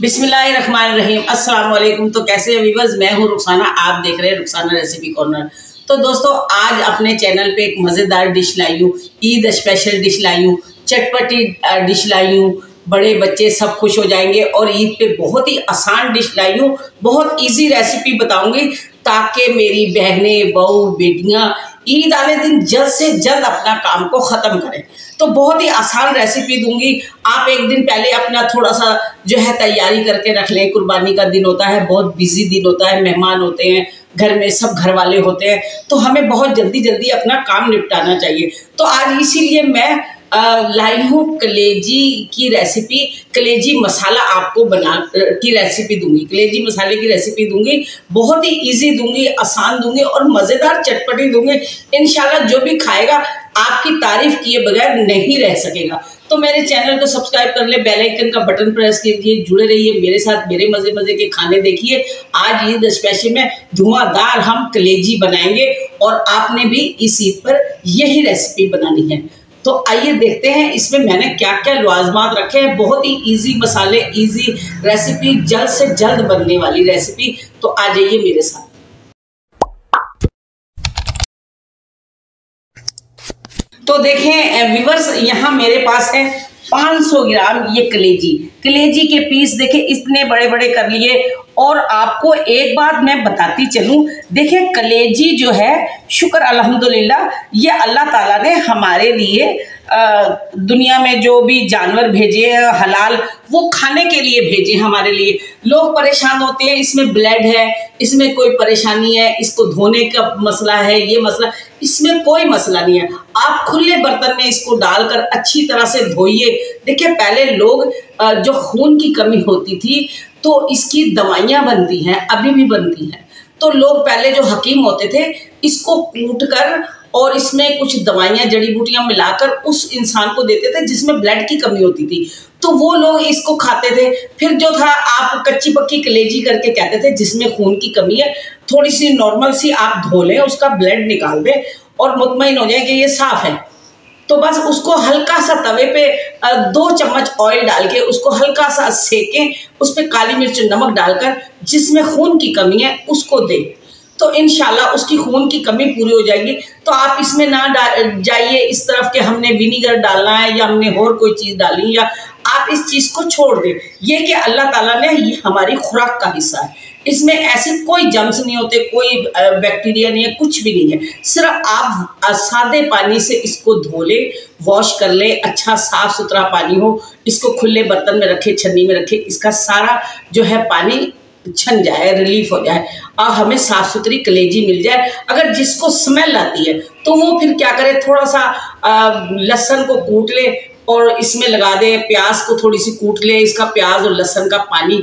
बिस्मिल्लाहिर्रहमानिर्रहीम। अस्सलाम वालेकुम। तो कैसे हैं व्यूअर्स, मैं हूं रुखसाना, आप देख रहे हैं रुखसाना रेसिपी कॉर्नर। तो दोस्तों, आज अपने चैनल पे एक मज़ेदार डिश लाई हूँ, ईद स्पेशल डिश लाई हूँ, चटपटी डिश लाई हूँ। बड़े बच्चे सब खुश हो जाएंगे और ईद पे बहुत ही आसान डिश लाई हूँ, बहुत इजी रेसिपी बताऊंगी ताकि मेरी बहनें, बहू, बेटियाँ ईद आने दिन जल्द से जल्द अपना काम को ख़त्म करें। तो बहुत ही आसान रेसिपी दूंगी। आप एक दिन पहले अपना थोड़ा सा जो है तैयारी करके रख लें। कुर्बानी का दिन होता है, बहुत बिजी दिन होता है, मेहमान होते हैं घर में, सब घर वाले होते हैं, तो हमें बहुत जल्दी जल्दी अपना काम निपटाना चाहिए। तो आज इसीलिए मैं लाई हूँ कलेजी की रेसिपी। कलेजी मसाला आपको बना की रेसिपी दूंगी, कलेजी मसाले की रेसिपी दूंगी। बहुत ही इजी दूंगी, आसान दूंगी और मज़ेदार चटपटी दूंगी। इंशाल्लाह जो भी खाएगा आपकी तारीफ किए बगैर नहीं रह सकेगा। तो मेरे चैनल को सब्सक्राइब कर ले, बेल आइकन का बटन प्रेस कीजिए, जुड़े रहिए मेरे साथ, मेरे मज़े मज़े के खाने देखिए। आज ईद स्पेशल में धुआंधार हम कलेजी बनाएंगे और आपने भी इस ईद पर यही रेसिपी बनानी है। तो आइए देखते हैं इसमें मैंने क्या क्या लवाजमात रखे हैं। बहुत ही इजी मसाले, इजी रेसिपी, जल्द से जल्द बनने वाली रेसिपी। तो आ जाइए मेरे साथ। तो देखें व्यूअर्स, यहाँ मेरे पास है 500 ग्राम ये कलेजी। कलेजी के पीस देखें इतने बड़े बड़े कर लिए। और आपको एक बात मैं बताती चलूं, देखें कलेजी जो है, शुक्र अल्हम्दुलिल्लाह, ये अल्लाह ताला ने हमारे लिए दुनिया में जो भी जानवर भेजे हैं हलाल, वो खाने के लिए भेजे हमारे लिए। लोग परेशान होते हैं, इसमें ब्लड है, इसमें कोई परेशानी है, इसको धोने का मसला है, ये मसला, इसमें कोई मसला नहीं है। आप खुले बर्तन में इसको डालकर अच्छी तरह से धोइए। देखिए पहले लोग जो खून की कमी होती थी तो इसकी दवाइयाँ बनती हैं, अभी भी बनती हैं। तो लोग पहले जो हकीम होते थे इसको कूट कर और इसमें कुछ दवाइयाँ, जड़ी बूटियाँ मिलाकर उस इंसान को देते थे जिसमें ब्लड की कमी होती थी, तो वो लोग इसको खाते थे। फिर जो था आप कच्ची पक्की कलेजी करके कहते थे जिसमें खून की कमी है, थोड़ी सी नॉर्मल सी आप धो लें, उसका ब्लड निकाल दें और मुतमईन हो जाए कि ये साफ़ है। तो बस उसको हल्का सा तवे पे 2 चम्मच ऑयल डाल के उसको हल्का सा सेकें, उस पर काली मिर्च नमक डालकर जिसमें खून की कमी है उसको दें। तो इंशाल्लाह उसकी खून की कमी पूरी हो जाएगी। तो आप इसमें ना जाइए इस तरफ कि हमने विनीगर डालना है या हमने और कोई चीज़ डाली, या आप इस चीज़ को छोड़ दें। ये कि अल्लाह ताला ने ये हमारी खुराक का हिस्सा है, इसमें ऐसे कोई जम्स नहीं होते, कोई बैक्टीरिया नहीं है, कुछ भी नहीं है। सिर्फ आप सादे पानी से इसको धो लें, वॉश कर लें, अच्छा साफ़ सुथरा पानी हो, इसको खुले बर्तन में रखें, छन्नी में रखें, इसका सारा जो है पानी छन जाए, रिलीफ हो जाए और हमें साफ़ सुथरी कलेजी मिल जाए। अगर जिसको स्मेल आती है तो वो फिर क्या करे, थोड़ा सा लहसुन को कूट ले और इसमें लगा दे, प्याज को थोड़ी सी कूट ले, इसका प्याज और लहसुन का पानी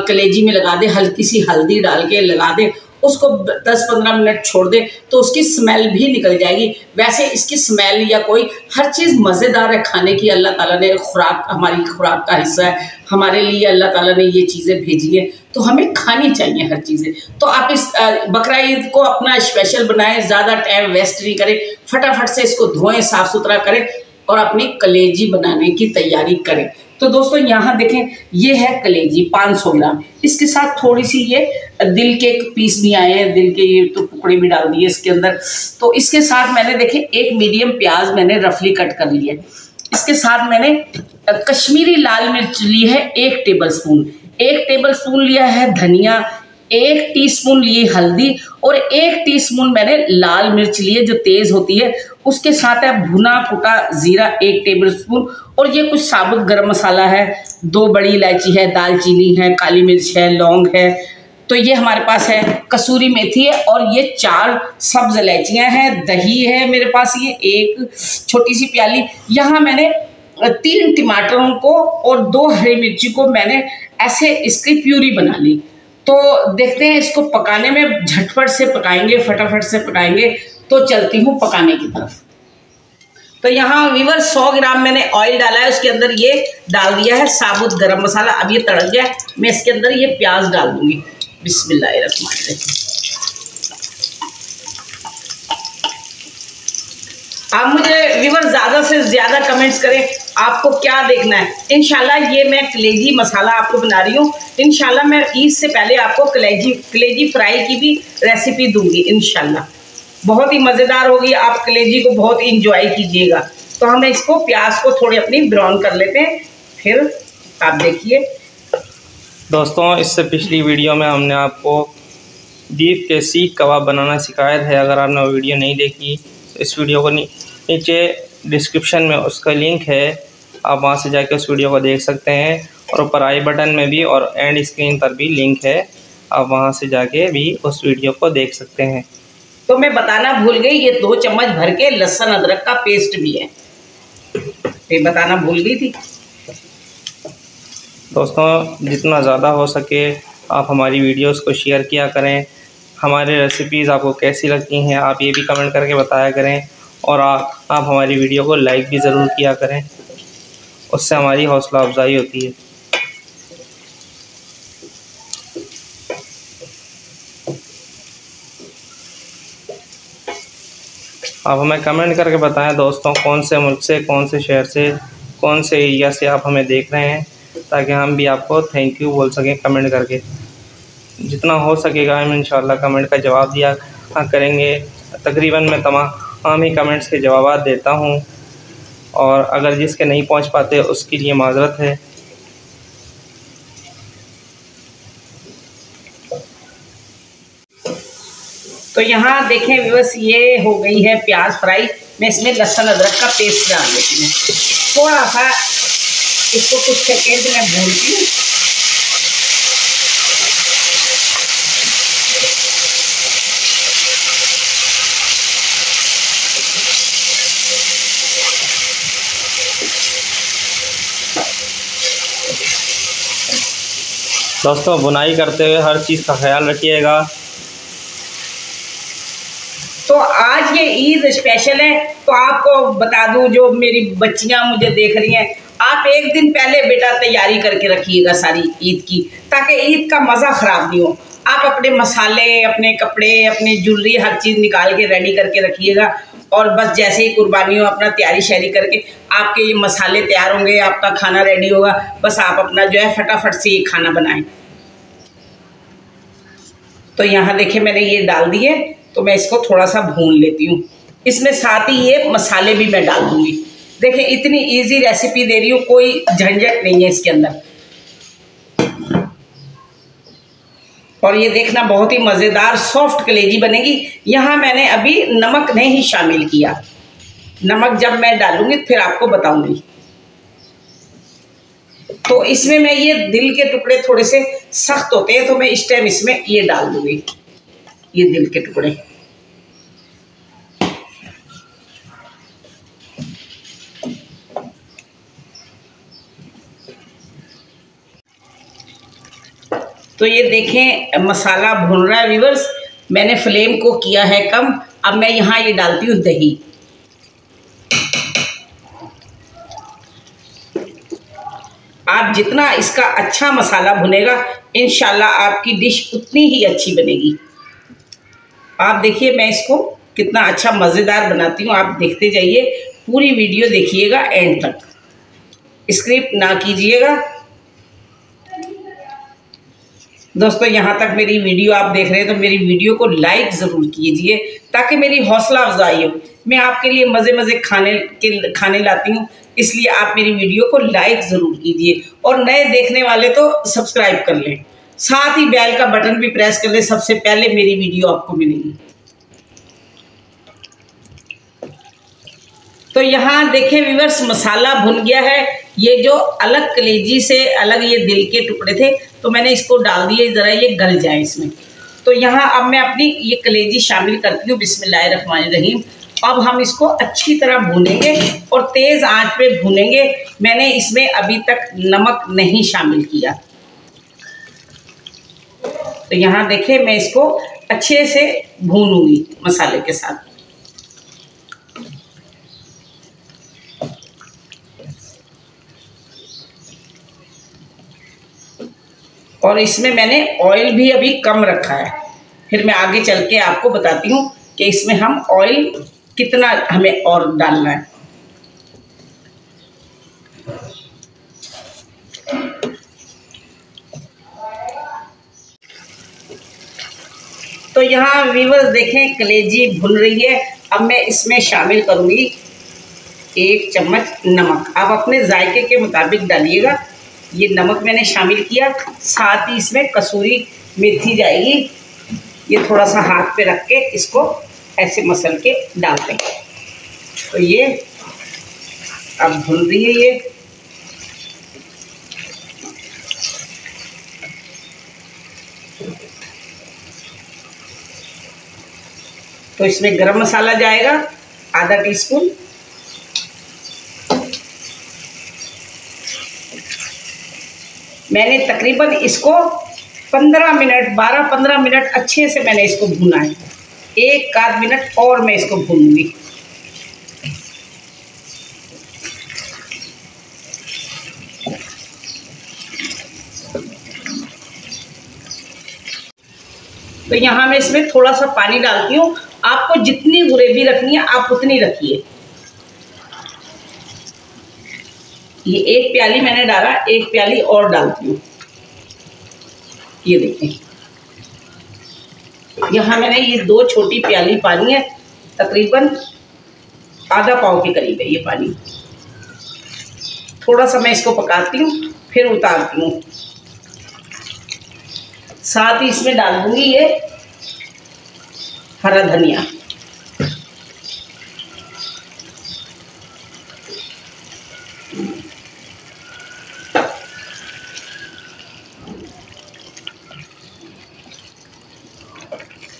कलेजी में लगा दे, हल्की सी हल्दी डाल के लगा दे, उसको 10-15 मिनट छोड़ दे तो उसकी स्मेल भी निकल जाएगी। वैसे इसकी स्मेल या कोई हर चीज़ मज़ेदार है खाने की। अल्लाह ताला ने खुराक, हमारी खुराक का हिस्सा है, हमारे लिए अल्लाह ताला ने ये चीज़ें भेजी है, तो हमें खानी चाहिए हर चीज़ें। तो आप इस बकरा ईद को अपना स्पेशल बनाएं, ज़्यादा टाइम वेस्ट नहीं करें, फटाफट से इसको धोएं, साफ़ सुथरा करें और अपनी कलेजी बनाने की तैयारी करें। तो दोस्तों यहाँ देखें, ये है कलेजी 500 ग्राम। इसके साथ थोड़ी सी ये दिल के पीस भी आए हैं, दिल के ये तो टुकड़े भी डाल दिए इसके अंदर। तो इसके साथ मैंने देखें एक मीडियम प्याज मैंने रफली कट कर लिया। इसके साथ मैंने कश्मीरी लाल मिर्च ली है 1 टेबलस्पून, 1 टेबलस्पून लिया है धनिया, 1 टीस्पून लिए हल्दी और 1 टीस्पून मैंने लाल मिर्च लिए जो तेज़ होती है। उसके साथ है भुना फुटा ज़ीरा 1 टेबलस्पून और ये कुछ साबुत गरम मसाला है, 2 बड़ी इलायची है, दालचीनी है, काली मिर्च है, लौंग है। तो ये हमारे पास है कसूरी मेथी है और ये 4 सब्ज़ इलायचियाँ हैं, दही है मेरे पास, ये 1 छोटी सी प्याली। यहाँ मैंने 3 टमाटरों को और 2 हरी मिर्ची को मैंने ऐसे इसकी प्यूरी बना ली। तो देखते हैं इसको पकाने में, झटपट से पकाएंगे, फटाफट से पकाएंगे। तो चलती हूँ पकाने की तरफ। तो यहाँ वीवर 100 ग्राम मैंने ऑयल डाला है, उसके अंदर ये डाल दिया है साबुत गरम मसाला। अब ये तड़क गया, मैं इसके अंदर ये प्याज डाल दूंगी। बिस्मिल्लाहिर्रहमानिर्रहीम। आप मुझे वीवर ज़्यादा से ज़्यादा कमेंट्स करें, आपको क्या देखना है। इंशाल्लाह ये मैं कलेजी मसाला आपको बना रही हूँ, इंशाल्लाह मैं ईद से पहले आपको कलेजी फ्राई की भी रेसिपी दूंगी इंशाल्लाह। बहुत ही मज़ेदार होगी, आप कलेजी को बहुत इंजॉय कीजिएगा। तो हम इसको प्याज को थोड़ी अपनी ब्राउन कर लेते हैं, फिर आप देखिए। दोस्तों, इससे पिछली वीडियो में हमने आपको बीफ के सीख कबाब बनाना सिखाया है। अगर आपने वो वीडियो नहीं देखी तो इस वीडियो को नीचे डिस्क्रिप्शन में उसका लिंक है, आप वहां से जाकर उस वीडियो को देख सकते हैं। और ऊपर आई बटन में भी और एंड स्क्रीन पर भी लिंक है, आप वहां से जाके भी उस वीडियो को देख सकते हैं। तो मैं बताना भूल गई, ये 2 चम्मच भर के लहसुन अदरक का पेस्ट भी है, ये बताना भूल गई थी। दोस्तों, जितना ज़्यादा हो सके आप हमारी वीडियोस को शेयर किया करें। हमारे रेसिपीज़ आपको कैसी लगती हैं आप ये भी कमेंट करके बताया करें। और आप हमारी वीडियो को लाइक भी ज़रूर किया करें, उससे हमारी हौसला अफजाई होती है। आप हमें कमेंट करके बताएं दोस्तों, कौन से मुल्क से, कौन से शहर से, कौन से एरिया से आप हमें देख रहे हैं, ताकि हम भी आपको थैंक यू बोल सकें कमेंट करके। जितना हो सकेगा हम इंशाल्लाह कमेंट का जवाब दिया करेंगे। तकरीबन मैं तमाम ही कमेंट्स के जवाब देता हूं, और अगर जिसके नहीं पहुंच पाते उसके लिए माजरत है। तो यहाँ देखें व्यूअर्स, ये हो गई है प्याज फ्राई। मैं इसमें लहसुन अदरक का पेस्ट डाल देती हूँ, थोड़ा सा इसको कुछ सेकेंड में भूनती हूँ। दोस्तों, बुनाई करते हुए हर चीज़ का ख्याल रखिएगा। तो आज ये ईद स्पेशल है, तो आपको बता दूं, जो मेरी बच्चियां मुझे देख रही हैं, आप एक दिन पहले बेटा तैयारी करके रखिएगा सारी ईद की, ताकि ईद का मज़ा ख़राब नहीं हो। आप अपने मसाले, अपने कपड़े, अपनी ज्वेलरी, हर चीज़ निकाल के रेडी करके रखिएगा। और बस जैसे ही कुर्बानी हो अपना तैयारी शैरी करके आपके ये मसाले तैयार होंगे, आपका खाना रेडी होगा, बस आप अपना जो है फटाफट से ये खाना बनाएं। तो यहाँ देखिए मैंने ये डाल दिए, तो मैं इसको थोड़ा सा भून लेती हूँ। इसमें साथ ही ये मसाले भी मैं डाल दूँगी। देखिए इतनी इजी रेसिपी दे रही हूँ, कोई झंझट नहीं है इसके अंदर। और ये देखना बहुत ही मज़ेदार सॉफ्ट कलेजी बनेगी। यहाँ मैंने अभी नमक नहीं शामिल किया, नमक जब मैं डालूंगी फिर आपको बताऊंगी। तो इसमें मैं ये दिल के टुकड़े थोड़े से सख्त होते हैं, तो मैं इस टाइम इसमें ये डाल दूंगी, ये दिल के टुकड़े। तो ये देखें मसाला भून रहा है व्यूअर्स, मैंने फ्लेम को किया है कम। अब मैं यहाँ ये डालती हूँ दही। आप जितना इसका अच्छा मसाला भुनेगा इंशाल्लाह आपकी डिश उतनी ही अच्छी बनेगी। आप देखिए मैं इसको कितना अच्छा मज़ेदार बनाती हूँ, आप देखते जाइए, पूरी वीडियो देखिएगा एंड तक, स्किप ना कीजिएगा। दोस्तों, यहाँ तक मेरी वीडियो आप देख रहे हैं तो मेरी वीडियो को लाइक ज़रूर कीजिए, ताकि मेरी हौसला अफजाई हो। मैं आपके लिए मज़े मज़े खाने लाती हूँ, इसलिए आप मेरी वीडियो को लाइक ज़रूर कीजिए। और नए देखने वाले तो सब्सक्राइब कर लें, साथ ही बेल का बटन भी प्रेस कर लें, सबसे पहले मेरी वीडियो आपको मिलेगी। तो यहाँ देखें व्यूअर्स, मसाला भुन गया है। ये जो अलग कलेजी से अलग ये दिल के टुकड़े थे, तो मैंने इसको डाल दिए, ज़रा ये गल जाए इसमें। तो यहाँ अब मैं अपनी ये कलेजी शामिल करती हूँ। बिस्मिल्लाहिर्रहमानिर्रहीम। अब हम इसको अच्छी तरह भूनेंगे और तेज़ आंच पे भूनेंगे। मैंने इसमें अभी तक नमक नहीं शामिल किया। तो यहाँ देखें मैं इसको अच्छे से भूनूंगी मसाले के साथ। और इसमें मैंने ऑयल भी अभी कम रखा है, फिर मैं आगे चल के आपको बताती हूँ कि इसमें हम ऑयल कितना हमें और डालना है। तो यहाँ व्यूअर्स देखें कलेजी भुन रही है। अब मैं इसमें शामिल करूँगी 1 चम्मच नमक। आप अपने जायके के मुताबिक डालिएगा। ये नमक मैंने शामिल किया, साथ ही इसमें कसूरी मेथी जाएगी। ये थोड़ा सा हाथ पे रख के इसको ऐसे मसल के डालते हैं। तो ये अब भुन रही है ये। तो इसमें गरम मसाला जाएगा आधा टीस्पून, मैंने तकरीबन इसको 15 मिनट 12-15 मिनट अच्छे से मैंने इसको भुना है। 1 मिनट और मैं इसको भूनूंगी। तो यहाँ मैं इसमें थोड़ा सा पानी डालती हूँ। आपको जितनी ग्रेवी रखनी है आप उतनी रखिए। ये 1 प्याली मैंने डाला, 1 प्याली और डालती हूँ। ये देखें, यहाँ मैंने ये 2 छोटी प्याली पानी है, तकरीबन आधा पाव के करीब है ये पानी। थोड़ा सा मैं इसको पकाती हूँ, फिर उतारती हूँ। साथ ही इसमें डाल दूंगी ये हरा धनिया।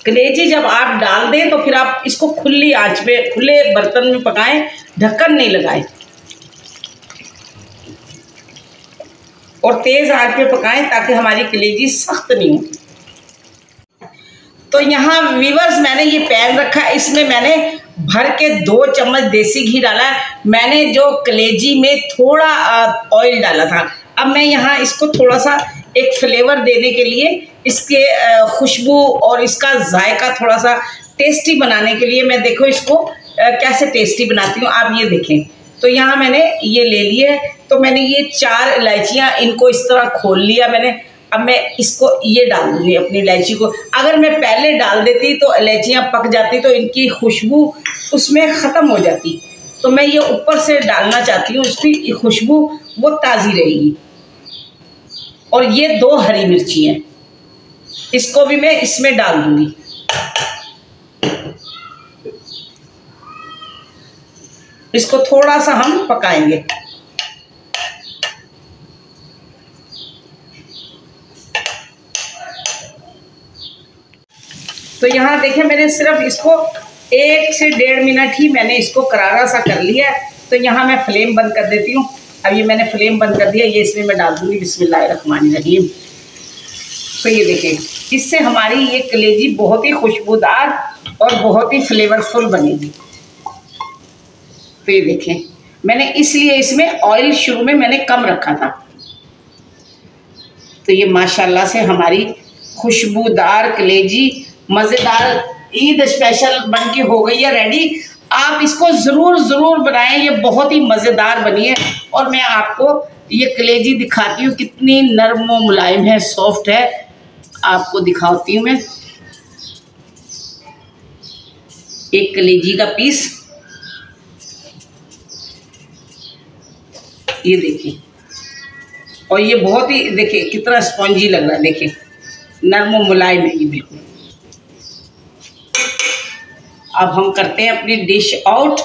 कलेजी जब आप डाल दें तो फिर आप इसको खुली आंच पे खुले बर्तन में पकाएं, ढक्कन नहीं लगाएं और तेज आंच पे पकाएं ताकि हमारी कलेजी सख्त नहीं हो। तो यहाँ व्यूअर्स मैंने ये पैन रखा है, इसमें मैंने भर के 2 चम्मच देसी घी डाला है। मैंने जो कलेजी में थोड़ा ऑयल डाला था। अब मैं यहाँ इसको थोड़ा सा एक फ्लेवर देने के लिए, इसके खुशबू और इसका जायका थोड़ा सा टेस्टी बनाने के लिए मैं देखो इसको कैसे टेस्टी बनाती हूँ, आप ये देखें। तो यहाँ मैंने ये ले लिए, तो मैंने ये 4 इलायचियाँ, इनको इस तरह खोल लिया मैंने। अब मैं इसको ये डाल दूँगी अपनी इलायची को। अगर मैं पहले डाल देती तो इलायचियाँ पक जाती, तो इनकी खुशबू उसमें ख़त्म हो जाती। तो मैं ये ऊपर से डालना चाहती हूँ, इसकी खुशबू वो ताज़ी रहेगी। और ये 2 हरी मिर्ची हैं, इसको भी मैं इसमें डाल दूँगी। इसको थोड़ा सा हम पकाएंगे। तो यहाँ देखें मैंने सिर्फ इसको 1 से 1.5 मिनट ही मैंने इसको करारा सा कर लिया है। तो यहाँ मैं फ्लेम बंद कर देती हूँ। अब ये मैंने फ्लेम बंद कर दिया, ये इसमें मैं डाल दूँगी बिस्मिल्लाहिर्रहमानिर्रहीम। तो ये देखें, इससे हमारी ये कलेजी बहुत ही खुशबूदार और बहुत ही फ्लेवरफुल बनेगी। तो ये देखें, मैंने इसलिए इसमें ऑयल शुरू में मैंने कम रखा था। तो ये माशाल्लाह से हमारी खुशबूदार कलेजी मज़ेदार ईद स्पेशल बन के हो गई है रेडी। आप इसको ज़रूर बनाएं, ये बहुत ही मज़ेदार बनी है। और मैं आपको ये कलेजी दिखाती हूँ कितनी नरम व मुलायम है, सॉफ्ट है। आपको दिखाती हूँ मैं एक कलेजी का पीस, ये देखिए। और ये बहुत ही देखिए कितना स्पॉन्जी लग रहा है, देखिए नरम व मुलायम है ये बिल्कुल। अब हम करते हैं अपनी डिश आउट।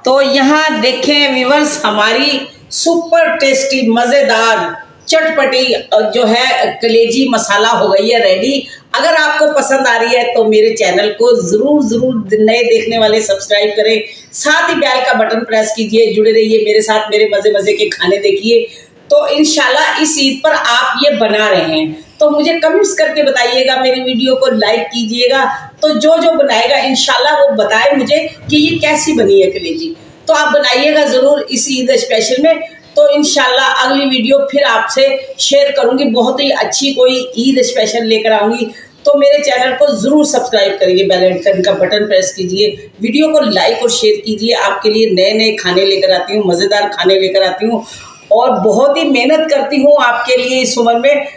तो यहाँ देखें व्यूअर्स, हमारी सुपर टेस्टी मज़ेदार चटपटी जो है कलेजी मसाला हो गई है रेडी। अगर आपको पसंद आ रही है तो मेरे चैनल को ज़रूर नए देखने वाले सब्सक्राइब करें, साथ ही बेल का बटन प्रेस कीजिए, जुड़े रहिए मेरे साथ, मेरे मज़े के खाने देखिए। तो इंशाल्लाह इस ईद पर आप ये बना रहे हैं तो मुझे कमेंट्स करके बताइएगा, मेरी वीडियो को लाइक कीजिएगा। तो जो बनाएगा इंशाल्लाह वो बताए मुझे कि ये कैसी बनी है कलेजी। तो आप बनाइएगा ज़रूर इस ईद स्पेशल में। तो इंशाल्लाह अगली वीडियो फिर आपसे शेयर करूंगी, बहुत ही अच्छी कोई ईद स्पेशल लेकर आऊँगी। तो मेरे चैनल को ज़रूर सब्सक्राइब करिए, बेल आइकन का बटन प्रेस कीजिए, वीडियो को लाइक और शेयर कीजिए। आपके लिए नए खाने लेकर आती हूँ, मज़ेदार खाने लेकर आती हूँ और बहुत ही मेहनत करती हूँ आपके लिए इस उम्र में।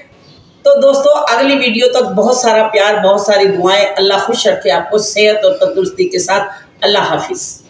तो दोस्तों अगली वीडियो तक बहुत सारा प्यार, बहुत सारी दुआएं। अल्लाह खुश रखे आपको सेहत और तंदुरुस्ती के साथ। अल्लाह हाफिज।